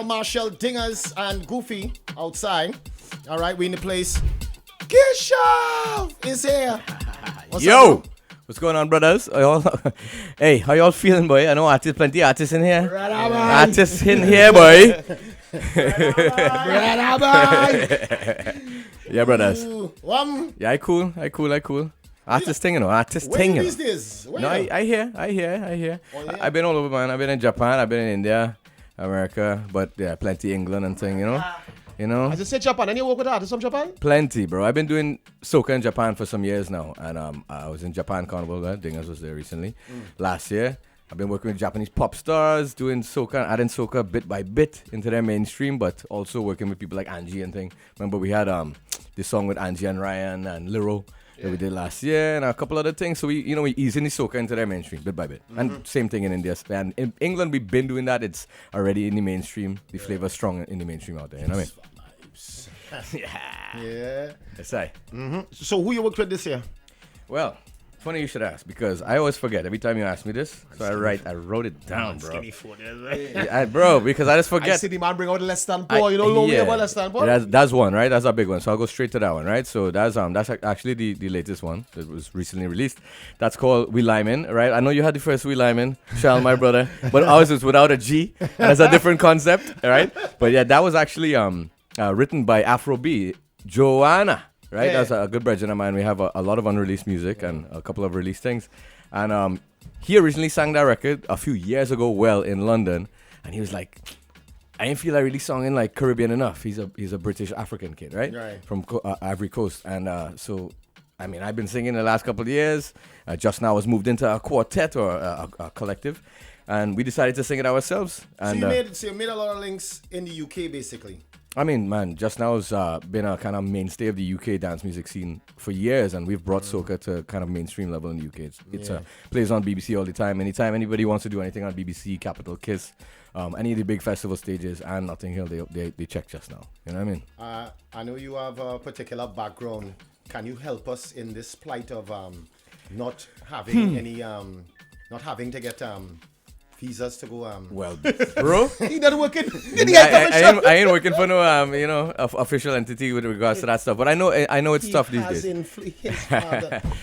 Marshall, Dingers, and Goofy outside. All right, we in the place. Keshav is here. Yo! What's going on, brothers? Hey, how y'all feeling, boy? I know plenty artists in here. Artists in here, boy. Yeah, brothers. Yeah, I cool. Artist thing, you know. Artist thing. Where these days? No, I hear. Oh, yeah? I've been all over, man. I've been in Japan. I've been in India, America, but yeah, plenty England and thing, you know. I just said Japan. And you work with artists from Japan? Plenty, bro. I've been doing soca in Japan for some years now, and I was in Japan Carnival. Dingers was there recently, last year. I've been working with Japanese pop stars, doing soca and adding soca bit by bit into their mainstream, but also working with people like Angie and thing. Remember we had this song with Angie and Ryan and Liro that we did last year, and a couple other things. So we easing the soca into their mainstream bit by bit. And same thing in India. And in England, we've been doing that. It's already in the mainstream. The flavor's strong in the mainstream out there. You know what I mean? Yeah. That's right. So who you worked with this year? Well, funny you should ask, because I always forget every time you ask me this. So I wrote it down, bro. Bro, because I just forget. I see the man bring out the less than poor. You don't know me about less than poor. That's one, right? That's a big one. So I'll go straight to that one, right? So that's actually the latest one that was recently released. That's called We Lyman, right? I know you had the first We Lyman, Shal, my brother, but ours is without a G. And it's a different concept, right? But yeah, that was actually written by Afro B, Joanna. Right, that's a good brethren of mine. We have a lot of unreleased music and a couple of released things. And he originally sang that record a few years ago, in London. And he was like, I didn't feel I really sung in like Caribbean enough. He's a British African kid, right? From Ivory Coast. And so, I mean, I've been singing the last couple of years. Just now I was moved into a quartet or a collective. And we decided to sing it ourselves. And, so you made a lot of links in the UK, basically. I mean, man, Just Now's been a kind of mainstay of the UK dance music scene for years, and we've brought soca to kind of mainstream level in the UK. It's plays on BBC all the time. Anytime anybody wants to do anything on BBC, Capital Kiss, any of the big festival stages, and Notting Hill, they check Just Now. You know what I mean? I know you have a particular background. Can you help us in this plight of not having any, not having to get visas to go well, bro, he not working. I ain't working for no official entity with regards to that stuff, but I know it's tough these days.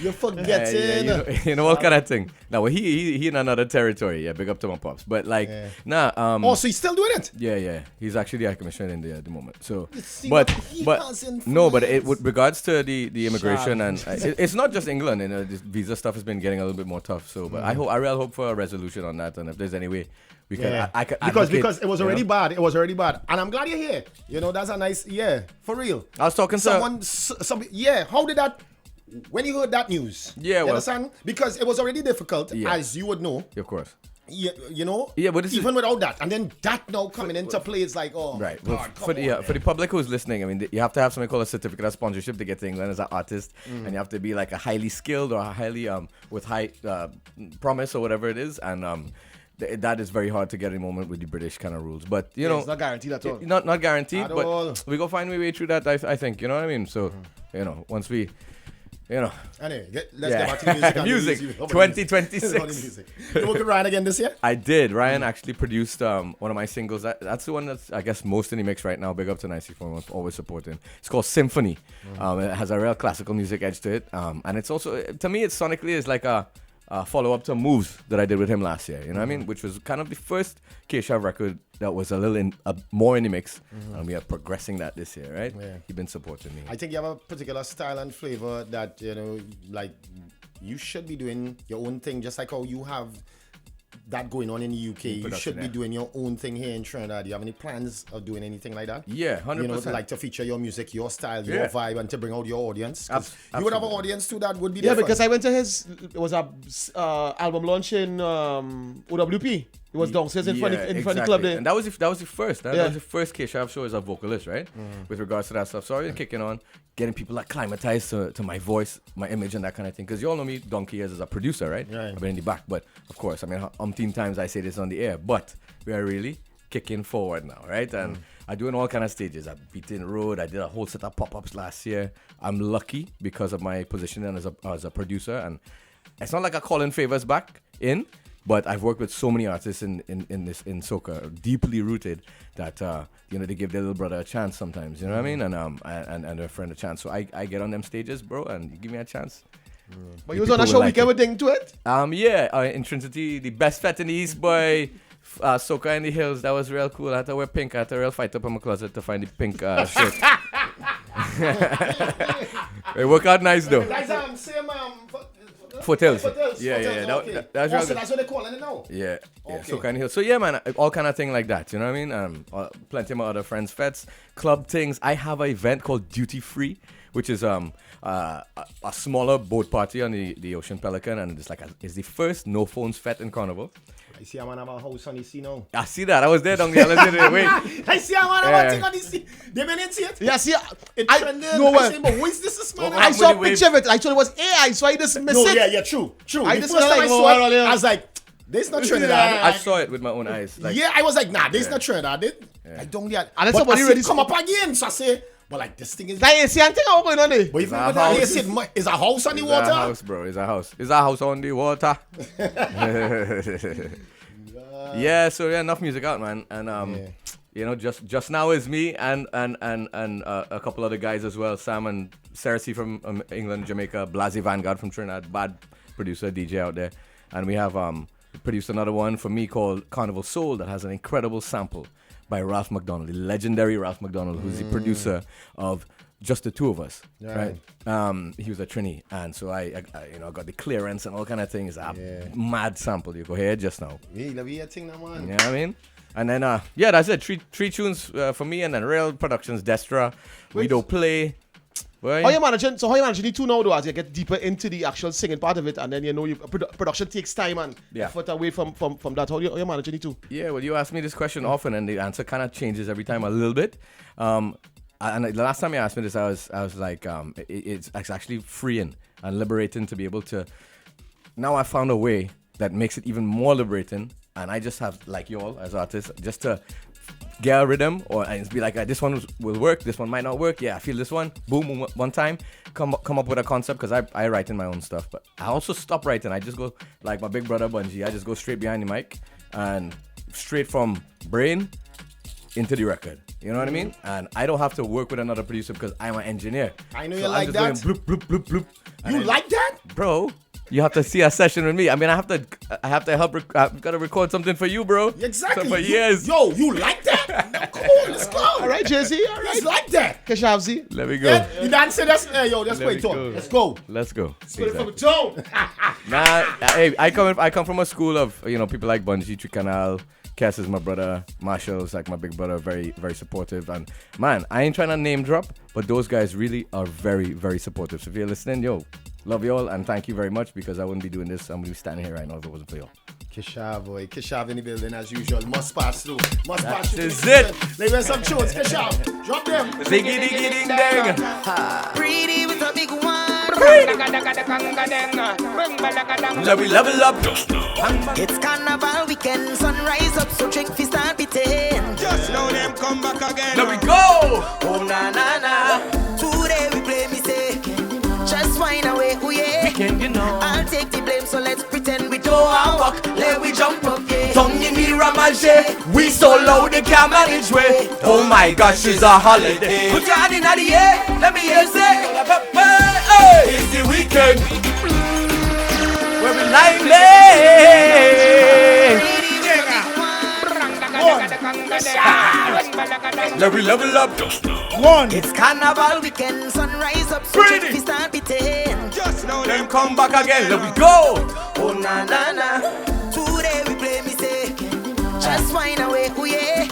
You're forgetting. You know what kind of thing. Now he in another territory. Yeah, big up to my pops. But like so he's still doing it. Yeah. He's actually the High Commissioner in India at the moment. So but with regards to the immigration and it's not just England. You know, this visa stuff has been getting a little bit more tough. So but I really hope for a resolution on that, and if there's any way we can, I could because it was already bad. It was already bad, and I'm glad you're here. You know, that's a nice for real. I was talking to someone. How did that? When you heard that news? Yeah, you understand? Because it was already difficult, as you would know. Of course. Yeah, you know. Yeah, but even without that, and then that now coming into play, it's like, oh, right. Well, for the public who's listening, I mean, you have to have something called a certificate of sponsorship to get to England as an artist, and you have to be like a highly skilled or a highly with high promise or whatever it is, and that is very hard to get in the moment with the British kind of rules. But you know, it's not guaranteed at all. Not guaranteed, at but all. We go find a way through that. I think you know what I mean. So once we. Anyway, let's get back to the music. Music 2026. You worked with Ryan again this year? I did. Ryan actually produced one of my singles. That's the one that's, I guess, most in the mix right now. Big up to 94, always supporting. It's called Symphony. It has a real classical music edge to it. And it's also, to me, it's sonically is like a follow-up to Moves that I did with him last year. You know what I mean? Which was kind of the first Keshav record that was a little more in the mix. And we are progressing that this year, right? Yeah. You've been supporting me. I think you have a particular style and flavor that, like you should be doing your own thing, just like how you have that going on in the UK. You should be doing your own thing here in Trinidad. Do you have any plans of doing anything like that? Yeah, 100%. To like to feature your music, your style, your vibe, and to bring out your audience. You would have an audience too that would be different. Because I went to it was a album launch in OWP. It was downstairs in front of the club there. And that was the first. That was the first Keshav show as a vocalist, right? With regards to that stuff. So I've been kicking on, getting people acclimatized to my voice, my image, and that kind of thing. Because you all know me, donkey years as a producer, right? I've been in the back. But of course, I mean, umpteen times I say this on the air. But we are really kicking forward now, right? And I do in all kind of stages. I beat in road. I did a whole set of pop-ups last year. I'm lucky because of my position as a producer. And it's not like I call in favors back in. But I've worked with so many artists in soca, deeply rooted, that they give their little brother a chance sometimes. You know what I mean? And their friend a chance. So I get on them stages, bro, and you give me a chance. But you was on a show weekend with Ding to it? In Trinity, the best fete in the East, boy. Soca in the Hills, that was real cool. I had to wear pink. I had to real fight up in my closet to find the pink shirt. It worked out nice though. Same Foothills. Yeah. Okay. That's what they calling it now. Yeah. Okay. Soca in the Hills. So yeah, man, all kind of thing like that. You know what I mean? Plenty of my other friends' fetes, club things. I have an event called Duty Free, which is a smaller boat party on the Ocean Pelican, and it's the first no phones fete in Carnival. I see a man have a house on the sea now. I see that. I was there down the other day. Wait. I see a man have a thing on the sea. They didn't see it. Yeah, see, it trended. I say, but who is this man? I saw a picture of it. I thought it was AI, so I just missed it. Yeah, true. I the just first time I saw it, yeah. I was like, this not Trinidad. I saw it with my own eyes. I was like, nah, this not Trinidad. I don't get. And then but somebody I really come up again, so I say, but like this thing is. Like, see, I think I'm going on there. But even with that, is a house on the water. It's a house, bro. It's a house. It's a house on the water. Yeah, so enough music out, man, and just now is me and a couple other guys as well, Sam and Cersei from England, Jamaica, Blasey Vanguard from Trinidad, bad producer DJ out there, and we have produced another one for me called Carnival Soul that has an incredible sample by Ralph McDonald, the legendary Ralph McDonald, who's the producer of Just the Two of Us, right? He was a Trini, and so I got the clearance and all kind of things. Mad sample you go hear just now. Yeah, let me hear thing now, man. You know what I mean? And then that's it. Three tunes for me, and then Real Productions, Destra, We Don't Play. How you managing the two now though, as you get deeper into the actual singing part of it, and then production takes time and effort away from that. How you managing the two? Yeah, well, you ask me this question often, and the answer kind of changes every time a little bit. And the last time you asked me this, I was like, it's actually freeing and liberating to be able to. Now I found a way that makes it even more liberating, and I just have, like you all as artists, just to get a rhythm and be like, this one will work, this one might not work. Yeah, I feel this one. Boom, one time, come up with a concept, because I write in my own stuff, but I also stop writing. I just go like my big brother Bungie. I just go straight behind the mic and straight from brain into the record. You know what I mean? And I don't have to work with another producer because I'm an engineer. I know you like that. Bloop, bloop, bloop, bloop. You like that? Bro, you have to see a session with me. I mean, I have to help. I've got to record something for you, bro. Exactly. So for years. You like that? No, come on, let's go. All right, Jay-Z. All right. It's like that. Keshav Z. Let me go. Yeah, you dance it. Let's play tone. Let's go. Let's go. Split it from a tone. Nah, hey, I come from a school of people like Bungie, Tricanal. Kes is my brother. Marshall is like my big brother, very, very supportive. And man, I ain't trying to name drop, but those guys really are very, very supportive. So if you're listening, love you all and thank you very much, because I wouldn't be doing this. I'm going to be standing here right now if it wasn't for y'all. Keshav, boy. Keshav in the building as usual. Must pass through. That is it. Let's hear some tunes. Keshav, drop them. Ziggy diggy ding dang. Pretty with a big one. Level up. It's carnival weekend, sunrise up, so drink fi start beating. Just know them come back again. There we go. Oh na na na. Today we play me say, just wine away, oh yeah. Weekend, I'll take the blame, so let's pretend we don't walk. Let we jump up, yeah. Tongue in the ramage, we so loud they can't manage way. Oh my gosh, it's a holiday. Put your hand in the air, let me hear you say, hey, it's the weekend. Where we lively. Level up. One. It's carnival weekend, sunrise up, so Pretty. drink fi start beating. Just know Them them come back again, let we go. Oh na na na. Today we play me say, just wine away, oh yeah.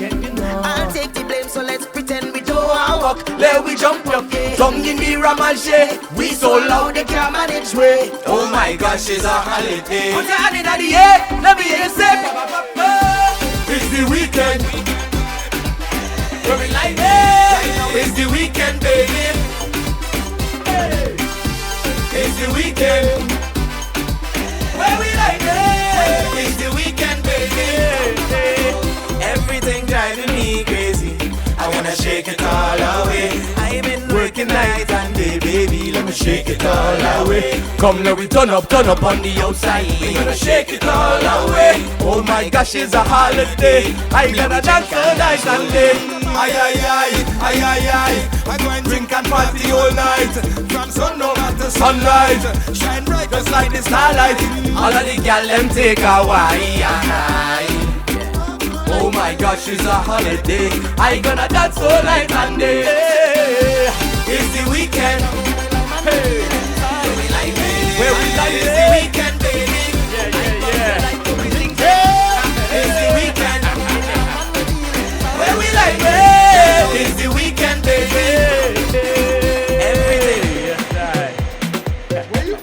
I'll take the blame, so let's pretend we don't walk. Let we jump up. Tongue in the ramage, we so loud they can't manage way. Oh my gosh, it's a holiday. Put your hand in the air, let me hear you say, it's the weekend. Where we like it, it's the weekend, baby. Hey. It's the weekend. Where we like it, it's the weekend, baby. Everything driving me crazy. I wanna shake it all away. I'm in working night and day, baby. Let me shake it all away. Come now we turn up on the outside. We gonna shake it all away. Oh my gosh, it's a holiday. I gotta dance all night and day. Aye, aye, aye, aye, aye, aye. I go and drink and party all night. From sundown to sunrise. Shine bright just like the starlight. All of the gal them take a while. Oh my gosh, it's a holiday. I gonna dance all night and day. It's the weekend. Hey. Where we like it's the weekend, baby. Yeah. It's the weekend. Where we like it. It's the weekend, baby. Every day. Where you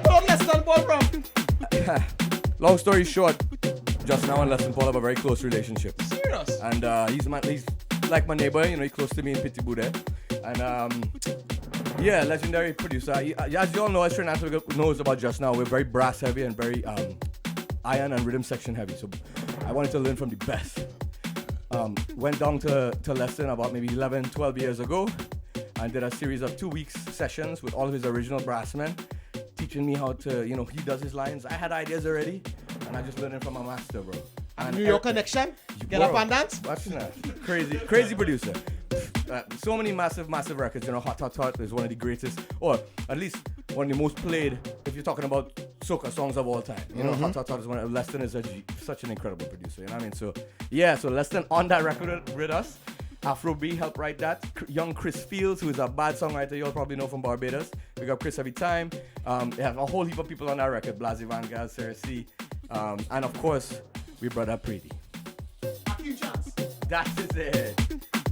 brought Leston Paul from? Long story short, just now and Leston Paul have a very close relationship. Serious? And he's like my neighbor, you know, he's close to me in Pittsburgh there. And yeah, legendary producer. As you all know, as Trinidad knows about Just Now, we're very brass heavy and very iron and rhythm section heavy. So I wanted to learn from the best. Went down to Leston about maybe 11, 12 years ago and did a series of 2 weeks sessions with all of his original brass men, teaching me how to, you know, he does his lines. I had ideas already, and I just learned it from my master, bro. And New York connection? Get up and dance? Watch that. Crazy producer. So many massive records. You know, Hot Hot Hot is one of the greatest, or at least one of the most played, if you're talking about soca songs of all time. You know, Hot Hot Hot is one of, Leston is such an incredible producer, you know what I mean? So, yeah, so Leston on that record with us. Afro B helped write that. Young Chris Fields, who is a bad songwriter, you'll probably know from Barbados. We got Chris every time. They have a whole heap of people on that record. Blasey Van Gaal, Sarah C. And of course, we brought up Pretty. That is it.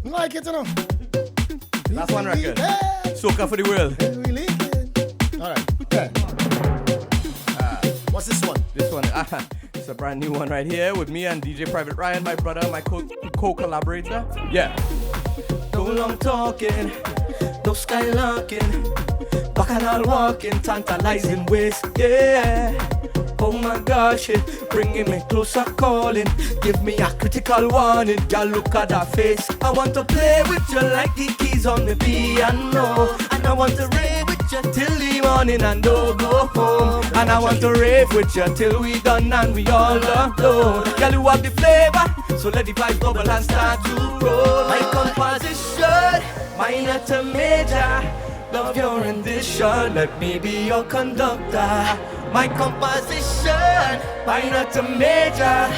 Like it, you know. Last one record. Soca for the world. Alright. Okay. What's this one? This one, it's a brand new one right here with me and DJ Private Ryan, my brother, my co-collaborator. Yeah. No long talking, no skylarking, bacchanal walking, tantalizing ways, yeah. Oh my gosh, it bringing me closer, calling. Give me a critical warning, girl, look at that face. I want to play with you like the keys on the piano, and I want to rave with you till the morning and don't go home. And I want to rave with you till we done and we all alone. Girl, you have the flavor, so let the vibe bubble and start to roll. My composition, minor to major. Love your rendition, let me be your conductor. My composition, minor to major.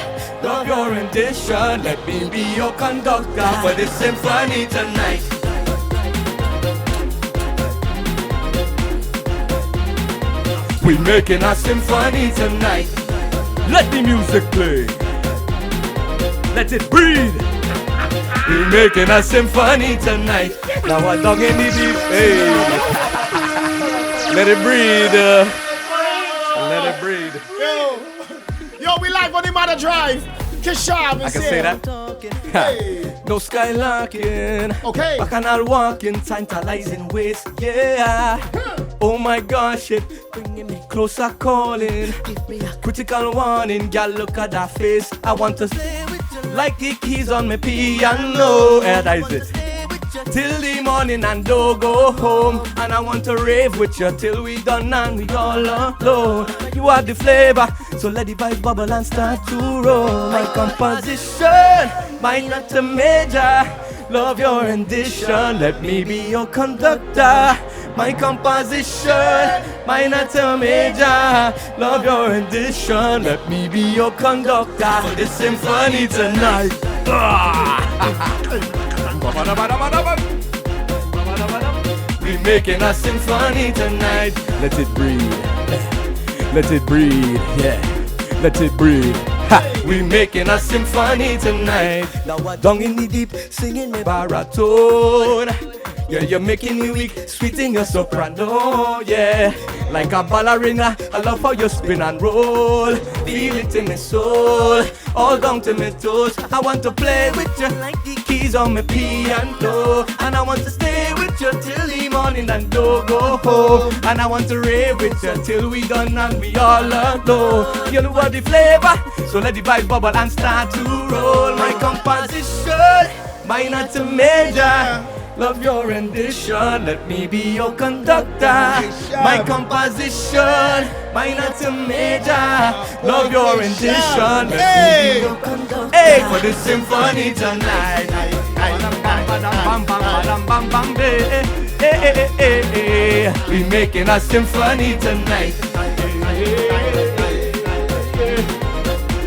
Love your rendition, let me be your conductor for this symphony tonight. We making a symphony tonight. Let the music play. Let it breathe. We making a symphony tonight. Now a dog in the deep. Hey. Let it breathe. Let it breathe. Yo, we live on the Mother Drive. Keshav I can say that. Hey. No skylarking. Okay. Bacchanal walking, tantalizing ways. Yeah. Oh my gosh, it bringing me closer, calling. Give me a critical warning, girl. Look at that face. I want to stay with you like the keys on my piano. Yeah, that is it. Till the morning and don't go home. And I want to rave with you till we done and we all alone. You have the flavor, so let the vibe bubble and start to roll. My composition, minor to major. Love your rendition, let me be your conductor. My composition, minor to major. Love your rendition, let me be your conductor for this symphony tonight. We making a symphony tonight. Let it breathe. Let it breathe. Yeah. Let it breathe. Ha. We making a symphony tonight. Now down in the deep, singing a baritone. Yeah, you're making me weak, sweet in your soprano, yeah. Like a ballerina, I love how you spin and roll. Feel it in my soul, all down to my toes. I want to play with you like the keys on my piano. And I want to stay with you till the morning and don't go home. And I want to rave with you till we done and we all alone. You know what the flavor, so let the vibe bubble and start to roll. My composition, minor to major. love your rendition. Let me be your conductor. My composition, minor to major. Love your rendition. Let me be your conductor. Hey, for the symphony tonight. We making a symphony tonight.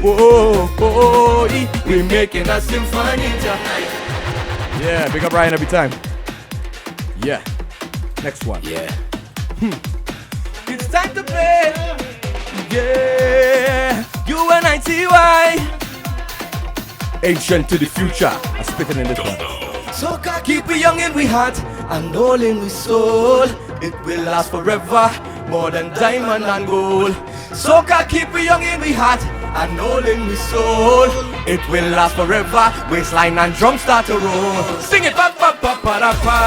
Whoa, oh, we making a symphony tonight. Yeah, big up Ryan every time. Yeah. Next one. Yeah. It's time to play. Yeah. UNITY. Ancient to the future. I'm spitting in this one. Soca keep we young and we hot and all in we soul. It will last forever, more than diamond and gold. Soca keep we young and we hot and all in we soul. It will last forever. Waistline and drum start to roll. Sing it, pa pa pa pa da pa.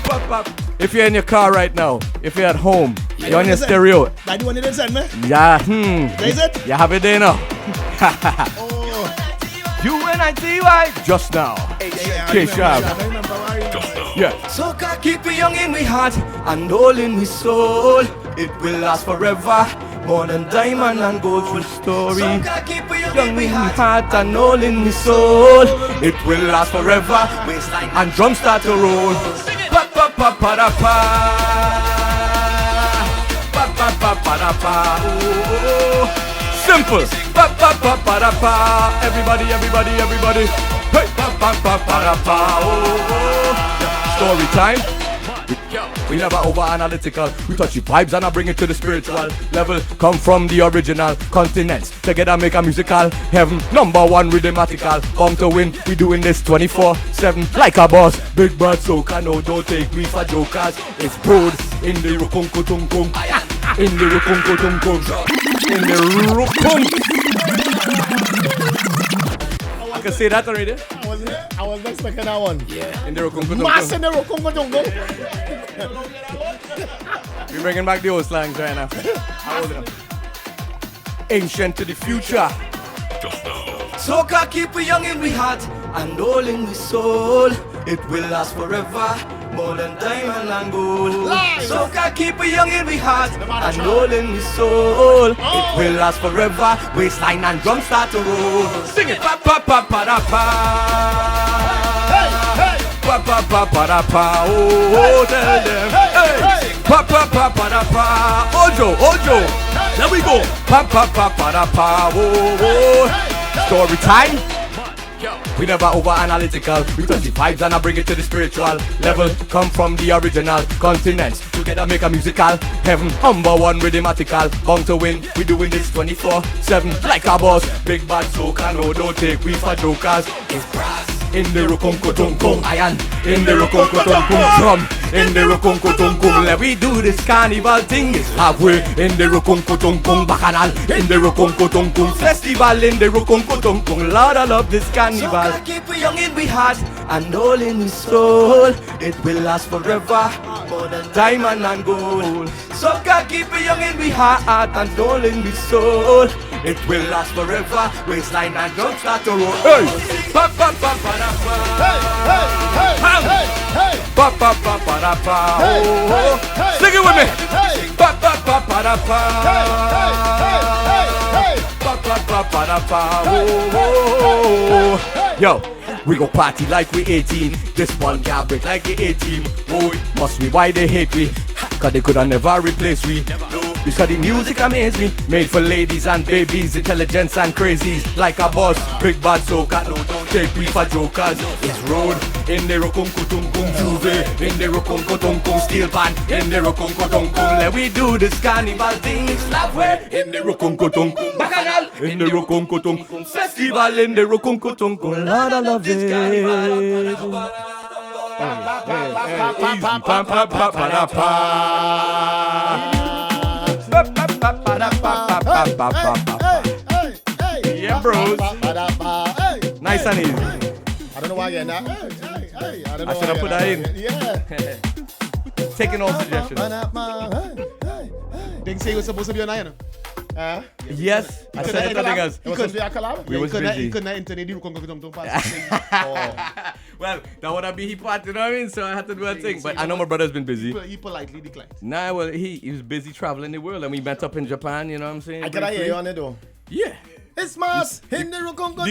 Pa pa. If you're in your car right now, if you're at home, you're on your stereo. That the one you didn't send me? Yeah, Is it? You have it there now. UNITY. Just now. Keshav. Yeah. Soca keep we young and we hot and all in we soul. It will last forever, more than diamond and gold. True story. Soca keep we young and we hot and all in we soul. It will last forever. Waistline and drum start to roll. Pa pa pa pa da pa. Pa pa pa pa da pa. Oh. Simple. Pa pa pa pa da pa. Everybody. Hey. Pa pa pa pa da pa. Oh. Story time. We never over analytical. We touch the vibes and I bring it to the spiritual level. Come from the original continents. Together make a musical heaven. Number one rhythmatical. Bound to win. We doing this 24/7 like a boss. Big bad soca. No, don't take me for jokers. It's broad in the rukunku tunkum. In the rukunku tunkum. In the rukunk. I can say that already. I was expecting that one. Yeah. In the rukunku Mass in tunkum. the rokungo. We're bringing back the old slangs right now. Ancient to the future. Soca keep we young and we hot and all in we soul. It will last forever, more than diamond and gold. Soca keep we young and we hot and all in we soul. It will last forever. Waistline and drum start to roll. Sing it, pa pa pa pa da pa. Pa pa pa pa da pa. Oh, tell them. Hey. Pa pa pa pa da pa. Ojo. There we go. Pa pa pa pa da pa. Oh. Story time. We never over analytical. We touch the vibes and I bring it to the spiritual level. Come from the original continents. Together make a musical heaven. Number one rhythmatical. Bound to win. We doing this 24/7 like a boss. Big bad soca. No, don't take we for jokers. It's brass. In the rukunku tunkum iron. In the rukunku tunkum drum. In the rukunku tunkum. Let we do this carnival thing. It's halfway. In the rukunku tunkum bacchanal. In the rukunku tunkum festival. In the rukunku tunkum. Lord, I love this carnival. Soca keep we young and we hot and all in we soul. It will last forever, more than diamond and gold. Soca keep we young and we hot and all in we soul. It will last forever. Waistline and drum start to roll. Hey, pa pa pa pa da pa. Hey. Pa pa pa pa da pa. Oh, sing it with me. Pa pa pa pa da pa. Pa pa pa pa da pa. Oh. Yo, we go party like we 18. This one can't break like the 18. Oh, must be why they hate we. Cause they coulda never replace we. Because the music amaze me. Made for ladies and babies, intelligence and crazies. Like a boss, big bad soca. No, don't take me for jokers. It's road in the rokunku tunkum juve. In the rokunku tunkum steel pan. In the rokunku tunkum. Let we do this carnival thing. It's halfway in the rokunku tunkum. Bacchanal in the rokunku tunkum. Festival in the rokunku tunkum. Lord, I love this carnival. Yeah, bros. Nice and easy. I don't know why you're not. I should have put that in. Yeah. Taking all suggestions. Didn't say it was supposed to be an iron. Yes, I said it to niggas. It was supposed to be a collab? We was busy. He couldn't internet the Rukongo Well, that would have been his part, you know what I mean? So I had to do a thing. But I know my brother's been busy. He politely declined. Nah, well, he was busy traveling the world, and we met up in Japan, you know what I'm saying? I gotta hear you on it though. Yeah. It's Mars in the Rukongo.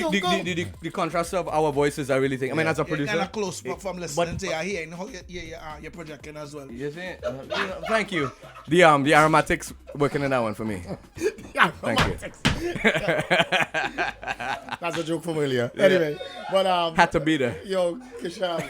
The contrast of our voices, I really think. I mean, as a producer. Kind of close from listening to you hearing how you're projecting as well. You see? Thank you. The aromatics working in that one for me. Thank you. That's a joke from earlier. Anyway, but had to be there. Yo, Keshav.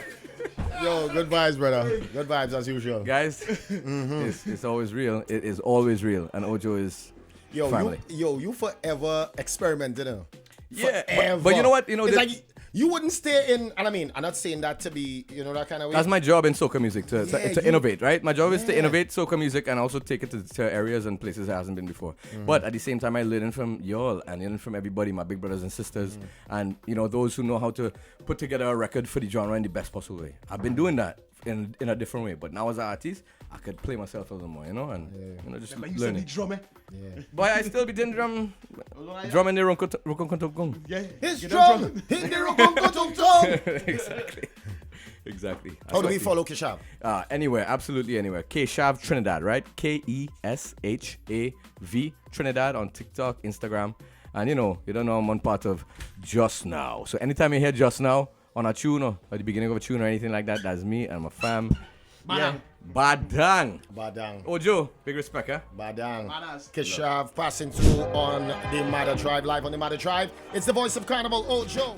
Yo, good vibes, brother. Good vibes as usual. Guys, it's always real. It is always real. And Ojo is family. You forever experimenting. Yeah, Forever. but you know what? You know, it's like you wouldn't stay in, and I mean, I'm not saying that to be, that kind of way. That's my job in soca music, to innovate, right? My job is to innovate soca music and also take it to areas and places it hasn't been before. But at the same time, I learn from y'all and learn from everybody, my big brothers and sisters, and those who know how to put together a record for the genre in the best possible way. I've been doing that in a different way, but now as an artist, I could play myself a little more, and just learning. Drummer. Yeah. Boy, I still be doing drumming the Rukongo. Yeah. It's drum in the Rukongo. Exactly. How do we follow Keshav? Anywhere, absolutely anywhere. Keshav Trinidad, right? Keshav Trinidad on TikTok, Instagram. And you don't know I'm one part of Just Now. So anytime you hear Just Now on a tune or at the beginning of a tune or anything like that, that's me and my fam. Badang. Ojo, big respect, eh? Badang. Keshav passing through on the Matter Drive, live on the Matter Drive. It's the voice of Carnival, Ojo.